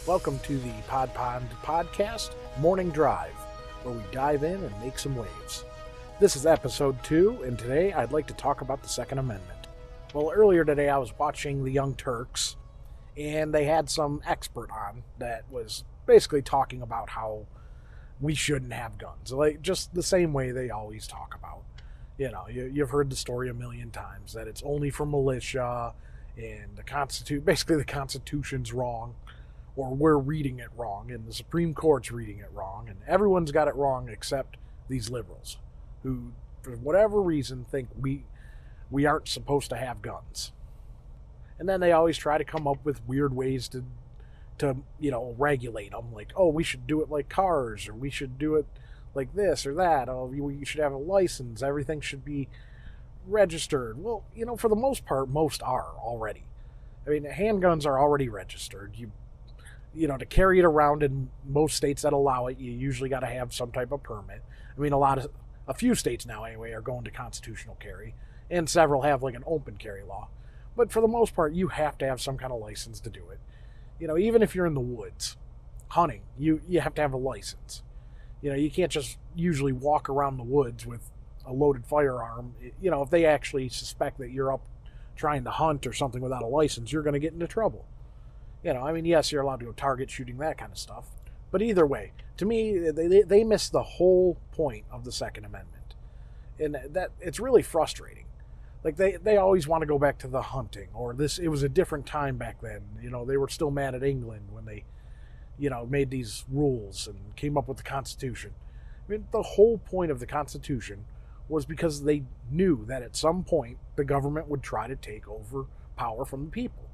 Welcome to the Pod Pond Podcast Morning Drive, where we dive in and make some waves. This is episode 2, and today I'd like to talk about the Second Amendment. Well, earlier today I was watching the Young Turks, and they had some expert on that was basically talking about how we shouldn't have guns, like just the same way they always talk about. You know, you've heard the story a million times that it's only for militia, and basically the Constitution's wrong, or we're reading it wrong, and the Supreme Court's reading it wrong, and everyone's got it wrong except these liberals, who, for whatever reason, think we aren't supposed to have guns. And then they always try to come up with weird ways to regulate them, like, oh, we should do it like cars, or we should do it like this or that. Oh, we should have a license. Everything should be registered. Well, for the most part, most are already. I mean, handguns are already registered. To carry it around in most states that allow it, you usually got to have some type of permit. I mean, a few states now anyway are going to constitutional carry, and several have like an open carry law. But for the most part, you have to have some kind of license to do it. Even if you're in the woods hunting, you have to have a license. You can't just usually walk around the woods with a loaded firearm. If they actually suspect that you're up trying to hunt or something without a license, you're going to get into trouble. Yes, you're allowed to go target shooting, that kind of stuff. But either way, to me, they miss the whole point of the Second Amendment. And that it's really frustrating. Like, they always want to go back to the hunting, or it was a different time back then. They were still mad at England when they, made these rules and came up with the Constitution. I mean, the whole point of the Constitution was because they knew that at some point the government would try to take over power from the people.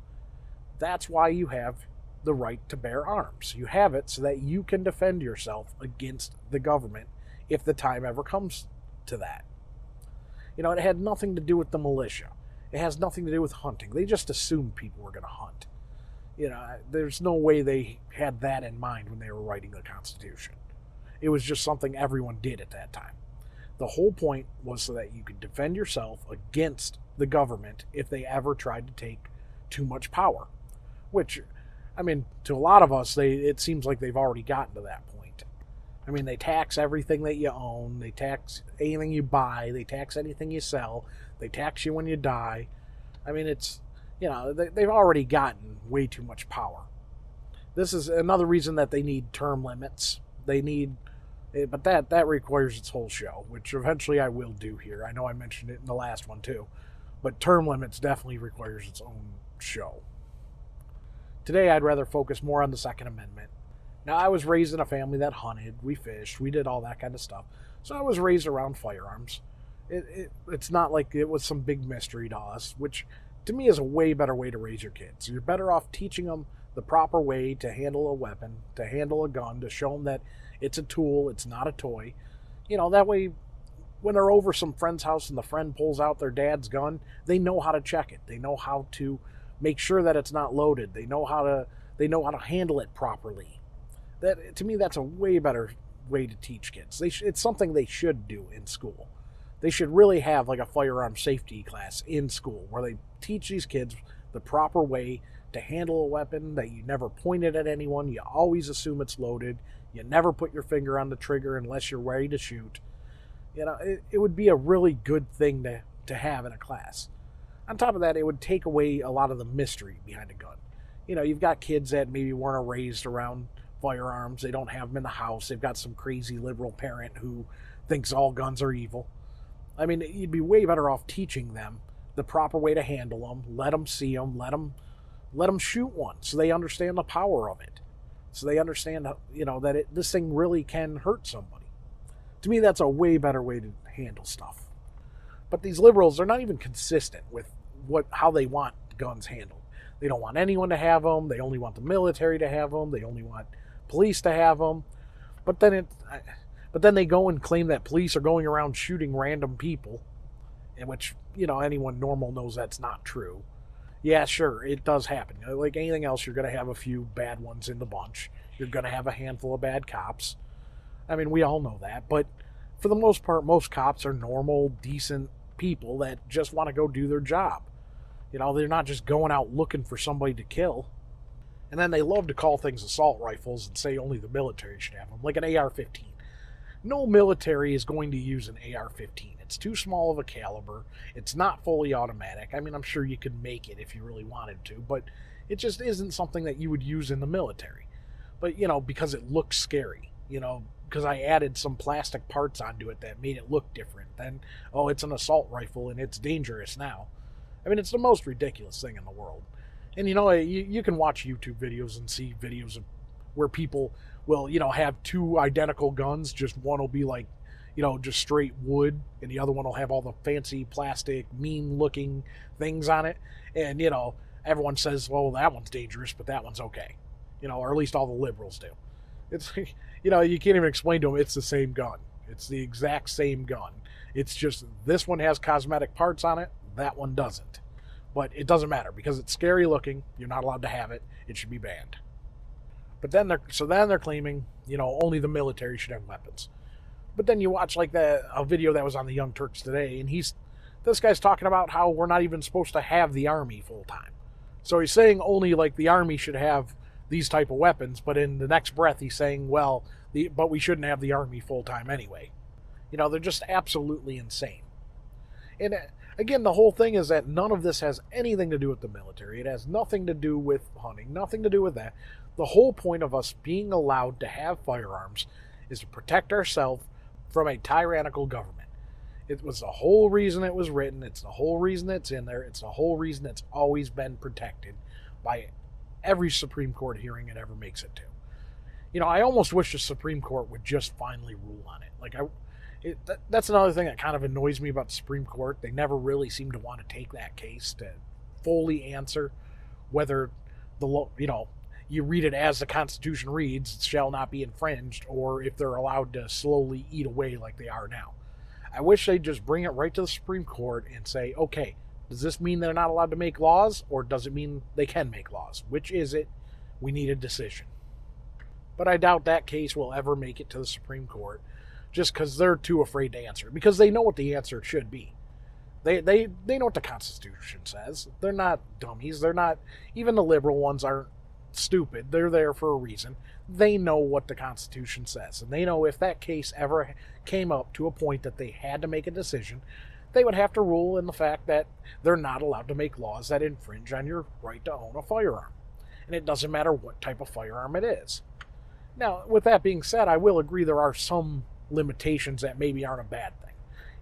That's why you have the right to bear arms. You have it so that you can defend yourself against the government if the time ever comes to that. It had nothing to do with the militia. It has nothing to do with hunting. They just assumed people were going to hunt. There's no way they had that in mind when they were writing the Constitution. It was just something everyone did at that time. The whole point was so that you could defend yourself against the government if they ever tried to take too much power. Which, to a lot of us, it seems like they've already gotten to that point. They tax everything that you own. They tax anything you buy. They tax anything you sell. They tax you when you die. They've already gotten way too much power. This is another reason that they need term limits. But that requires its whole show, which eventually I will do here. I know I mentioned it in the last one too. But term limits definitely requires its own show. Today, I'd rather focus more on the Second Amendment. Now, I was raised in a family that hunted, we fished, we did all that kind of stuff. So I was raised around firearms. It's not like it was some big mystery to us, which to me is a way better way to raise your kids. You're better off teaching them the proper way to handle a weapon, to handle a gun, to show them that it's a tool, it's not a toy. That way, when they're over some friend's house and the friend pulls out their dad's gun, they know how to check it. They know how to make sure that it's not loaded. They know how to handle it properly. That, to me, that's a way better way to teach kids. It's something they should do in school. They should really have like a firearm safety class in school where they teach these kids the proper way to handle a weapon, that you never point it at anyone. You always assume it's loaded. You never put your finger on the trigger unless you're ready to shoot. It would be a really good thing to have in a class. On top of that, it would take away a lot of the mystery behind a gun. You've got kids that maybe weren't raised around firearms. They don't have them in the house. They've got some crazy liberal parent who thinks all guns are evil. You'd be way better off teaching them the proper way to handle them. Let them see them. Let them shoot one so they understand the power of it. So they understand, that this thing really can hurt somebody. To me, that's a way better way to handle stuff. But these liberals, they're not even consistent with how they want guns handled. They don't want anyone to have them. They only want the military to have them. They only want police to have them. But then they go and claim that police are going around shooting random people, in which, anyone normal knows that's not true. Yeah, sure, it does happen. Like anything else, you're going to have a few bad ones in the bunch. You're going to have a handful of bad cops. We all know that. But for the most part, most cops are normal, decent people that just want to go do their job. They're not just going out looking for somebody to kill. And then they love to call things assault rifles and say only the military should have them, like an AR-15. No military is going to use an AR-15. It's too small of a caliber. It's not fully automatic. I mean, I'm sure you could make it if you really wanted to, but it just isn't something that you would use in the military. But, because it looks scary, because I added some plastic parts onto it that made it look different. Then, oh, it's an assault rifle and it's dangerous now. I mean, it's the most ridiculous thing in the world. And, you can watch YouTube videos and see videos of where people will, have two identical guns. Just one will be like, just straight wood, and the other one will have all the fancy plastic, mean-looking things on it. And, everyone says, well, that one's dangerous, but that one's okay. Or at least all the liberals do. It's, you can't even explain to them it's the same gun. It's the exact same gun. It's just this one has cosmetic parts on it, that one doesn't. But it doesn't matter because it's scary looking. You're not allowed to have it. It should be banned. But then they're claiming, only the military should have weapons. But then you watch like a video that was on the Young Turks today, and this guy's talking about how we're not even supposed to have the army full time. So he's saying only like the army should have these type of weapons, but in the next breath he's saying, well, but we shouldn't have the army full time anyway. They're just absolutely insane. And again, the whole thing is that none of this has anything to do with the military. It has nothing to do with hunting, nothing to do with that. The whole point of us being allowed to have firearms is to protect ourselves from a tyrannical government. It was the whole reason it was written. It's the whole reason it's in there. It's the whole reason it's always been protected by every Supreme Court hearing it ever makes it to. I almost wish the Supreme Court would just finally rule on it. That's another thing that kind of annoys me about the Supreme Court. They never really seem to want to take that case to fully answer whether you read it as the Constitution reads, it shall not be infringed, or if they're allowed to slowly eat away like they are now. I wish they'd just bring it right to the Supreme Court and say, okay, does this mean they're not allowed to make laws, or does it mean they can make laws? Which is it? We need a decision. But I doubt that case will ever make it to the Supreme Court, just because they're too afraid to answer, because they know what the answer should be. They know what the Constitution says. They're not dummies. They're not, even the liberal ones aren't stupid. They're there for a reason. They know what the Constitution says, and they know if that case ever came up to a point that they had to make a decision, they would have to rule in the fact that they're not allowed to make laws that infringe on your right to own a firearm. And it doesn't matter what type of firearm it is. Now, with that being said, I will agree there are some limitations that maybe aren't a bad thing.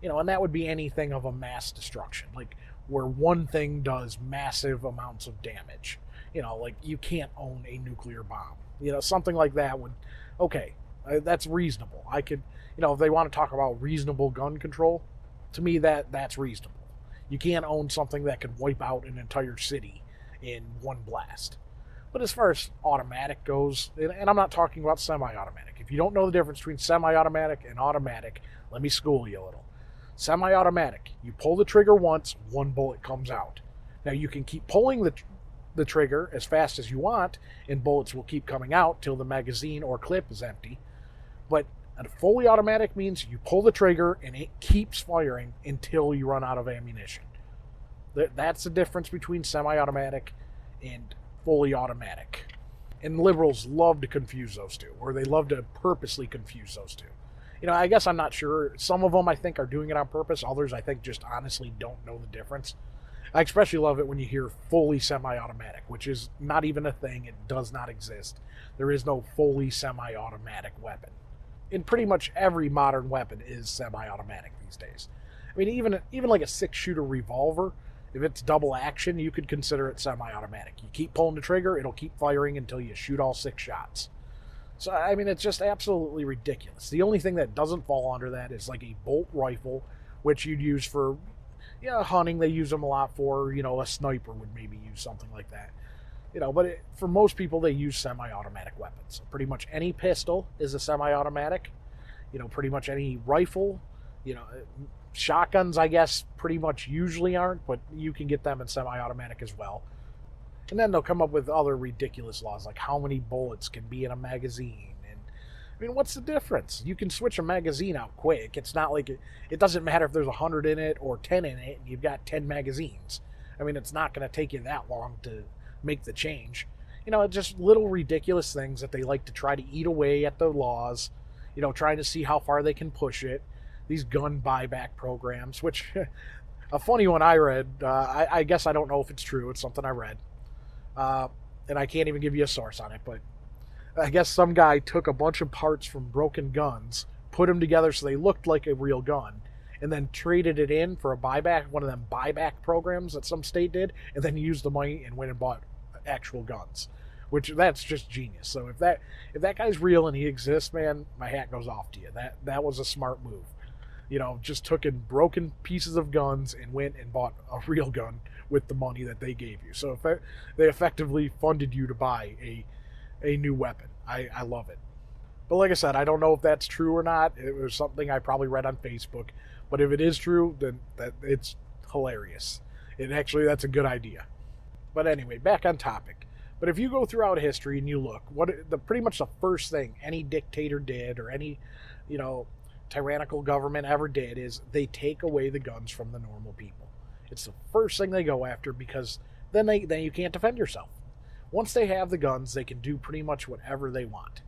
And that would be anything of a mass destruction, like where one thing does massive amounts of damage. Like you can't own a nuclear bomb. Something like that would, okay, that's reasonable. I could, if they want to talk about reasonable gun control, to me that's reasonable. You can't own something that could wipe out an entire city in one blast. But as far as automatic goes, and I'm not talking about semi-automatic. If you don't know the difference between semi-automatic and automatic, let me school you a little. Semi-automatic, you pull the trigger once, one bullet comes out. Now you can keep pulling the trigger as fast as you want, and bullets will keep coming out till the magazine or clip is empty. But a fully automatic means you pull the trigger and it keeps firing until you run out of ammunition. That's the difference between semi-automatic and fully automatic. And liberals love to confuse those two, or they love to purposely confuse those two. I guess I'm not sure. Some of them I think are doing it on purpose. Others I think just honestly don't know the difference. I especially love it when you hear fully semi-automatic, which is not even a thing. It does not exist. There is no fully semi-automatic weapon. And pretty much every modern weapon is semi-automatic these days. I mean, even like a 6-shooter revolver, if it's double action, you could consider it semi-automatic. You keep pulling the trigger, it'll keep firing until you shoot all 6 shots. So, I mean, it's just absolutely ridiculous. The only thing that doesn't fall under that is like a bolt rifle, which you'd use for, hunting. They use them a lot for, a sniper would maybe use something like that. But for most people, they use semi-automatic weapons. Pretty much any pistol is a semi-automatic. Pretty much any rifle. Shotguns, I guess, pretty much usually aren't, but you can get them in semi-automatic as well. And then they'll come up with other ridiculous laws, like how many bullets can be in a magazine. And I mean, what's the difference? You can switch a magazine out quick. It's not like it doesn't matter if there's 100 in it or 10 in it, and you've got 10 magazines. I mean, it's not going to take you that long to make the change. Just little ridiculous things that they like to try to eat away at the laws, trying to see how far they can push it. These gun buyback programs, which a funny one I read, I guess I don't know if it's true, it's something I read, and I can't even give you a source on it, but I guess some guy took a bunch of parts from broken guns, put them together so they looked like a real gun, and then traded it in for a buyback, one of them buyback programs that some state did, and then used the money and went and bought actual guns, which that's just genius. So if that guy's real and he exists, man, my hat goes off to you. That was a smart move. Just took in broken pieces of guns and went and bought a real gun with the money that they gave you. So they effectively funded you to buy a new weapon. I love it. But like I said, I don't know if that's true or not. It was something I probably read on Facebook. But if it is true, then it's hilarious. That's a good idea. But anyway, back on topic. But if you go throughout history and you look, pretty much the first thing any dictator did or any, tyrannical government ever did is they take away the guns from the normal people. It's the first thing they go after because then you can't defend yourself. Once they have the guns, they can do pretty much whatever they want.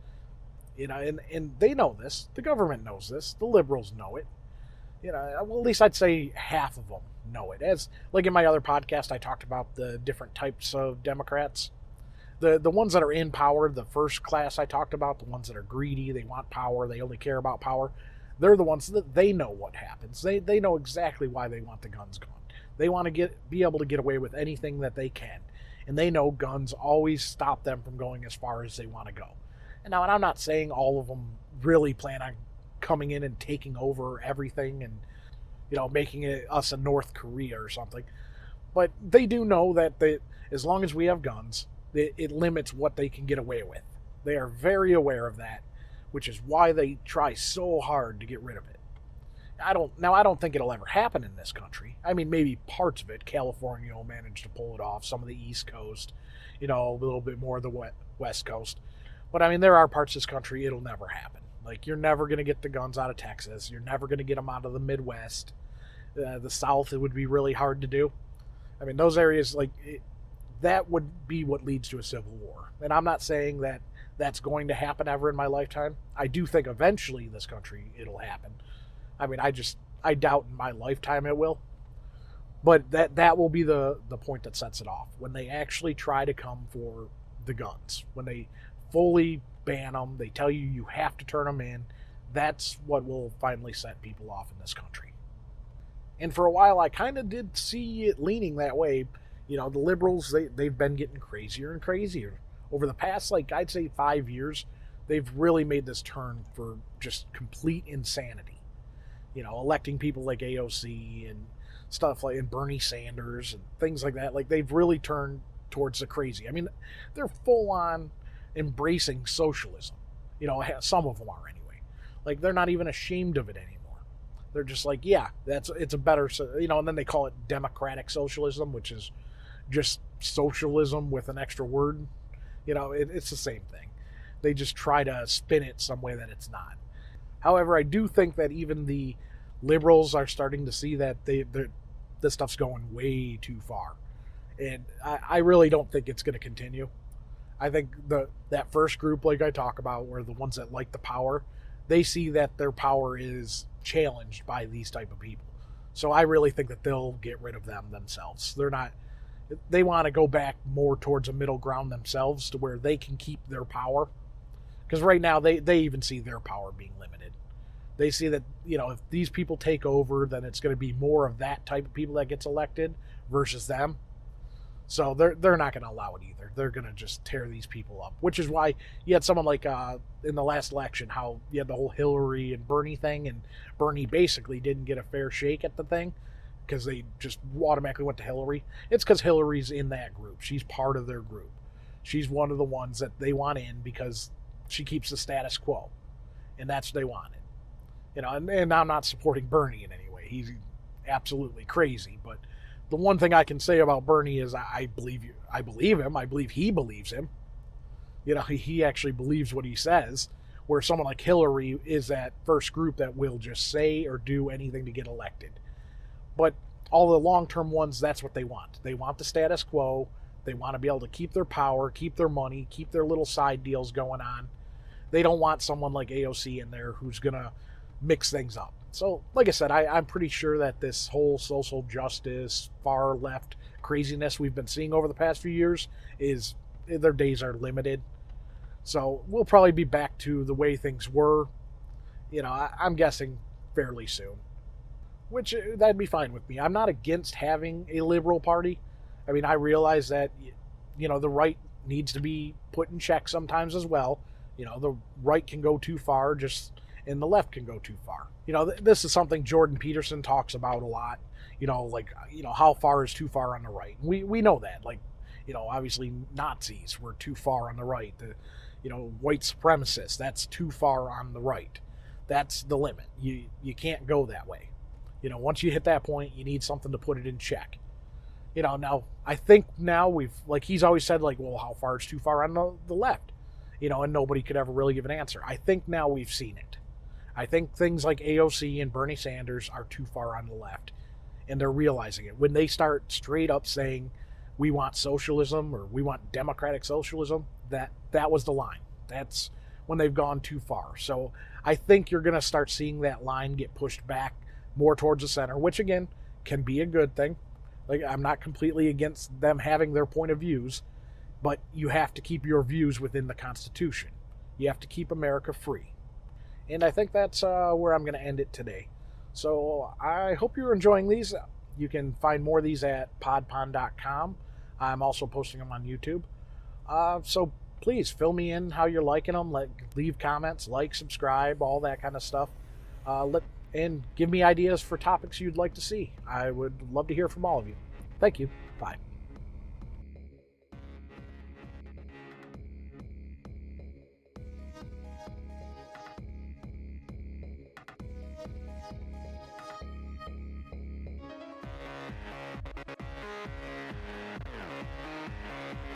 And they know this. The government knows this. The liberals know it. Well, at least I'd say half of them know it. As like in my other podcast, I talked about the different types of Democrats. The ones that are in power, the first class I talked about, the ones that are greedy, they want power, they only care about power. They're the ones that they know what happens. They know exactly why they want the guns gone. They want to be able to get away with anything that they can. And they know guns always stop them from going as far as they want to go. And I'm not saying all of them really plan on coming in and taking over everything and, making us a North Korea or something. But they do know that as long as we have guns, it limits what they can get away with. They are very aware of that, which is why they try so hard to get rid of it. I don't think it'll ever happen in this country. I mean, maybe parts of it. California will manage to pull it off. Some of the East Coast, a little bit more of the West Coast. But I mean, there are parts of this country it'll never happen. Like, you're never going to get the guns out of Texas. You're never going to get them out of the Midwest. The South, it would be really hard to do. I mean, those areas, that would be what leads to a civil war. And I'm not saying that that's going to happen ever in my lifetime. I do think eventually in this country it'll happen. I mean, I doubt in my lifetime it will. But that will be the point that sets it off. When they actually try to come for the guns. When they fully ban them, they tell you have to turn them in. That's what will finally set people off in this country. And for a while, I kind of did see it leaning that way. The liberals, they've been getting crazier and crazier. Over the past, I'd say 5 years, they've really made this turn for just complete insanity. Electing people like AOC and stuff and Bernie Sanders and things like that. They've really turned towards the crazy. I mean, they're full on embracing socialism. Some of them are anyway. They're not even ashamed of it anymore. They're just it's a better, and then they call it democratic socialism, which is just socialism with an extra word. It's the same thing. They just try to spin it some way that it's not. However, I do think that even the liberals are starting to see that this stuff's going way too far. And I really don't think it's going to continue. I think that first group, like I talk about, were the ones that like the power. They see that their power is challenged by these type of people. So I really think that they'll get rid of them themselves. They want to go back more towards a middle ground themselves to where they can keep their power. Because right now they even see their power being limited. They see that, if these people take over, then it's going to be more of that type of people that gets elected versus them. So they're not going to allow it either. They're going to just tear these people up, which is why you had someone like in the last election, how you had the whole Hillary and Bernie thing, and Bernie basically didn't get a fair shake at the thing because they just automatically went to Hillary. It's because Hillary's in that group. She's part of their group. She's one of the ones that they want in because she keeps the status quo, and that's what they wanted. And I'm not supporting Bernie in any way. He's absolutely crazy, but the one thing I can say about Bernie is I believe him. I believe he believes him. He actually believes what he says, where someone like Hillary is that first group that will just say or do anything to get elected. But all the long-term ones, that's what they want. They want the status quo. They want to be able to keep their power, keep their money, keep their little side deals going on. They don't want someone like AOC in there who's going to mix things up. So, like I said, I'm pretty sure that this whole social justice, far left craziness we've been seeing over the past few years is their days are limited. So we'll probably be back to the way things were, I'm guessing fairly soon. Which that'd be fine with me. I'm not against having a liberal party. I mean, I realize that, the right needs to be put in check sometimes as well. The right can go too far, and the left can go too far. This is something Jordan Peterson talks about a lot. How far is too far on the right? We know that. Obviously Nazis were too far on the right. White supremacists, that's too far on the right. That's the limit. You can't go that way. Once you hit that point, you need something to put it in check. Now, I think now he's always said, well, how far is too far on the left? And nobody could ever really give an answer. I think now we've seen it. I think things like AOC and Bernie Sanders are too far on the left, and they're realizing it. When they start straight up saying, we want socialism or we want democratic socialism, that was the line. That's when they've gone too far. So I think you're going to start seeing that line get pushed back more towards the center, which again can be a good thing. I'm not completely against them having their point of views, but you have to keep your views within the Constitution. You have to keep America free. And I think that's where I'm going to end it today. So I hope you're enjoying these. You can find more of these at podpond.com. I'm also posting them on YouTube. So please fill me in how you're liking them. Leave comments, subscribe, all that kind of stuff. And give me ideas for topics you'd like to see. I would love to hear from all of you. Thank you. Bye.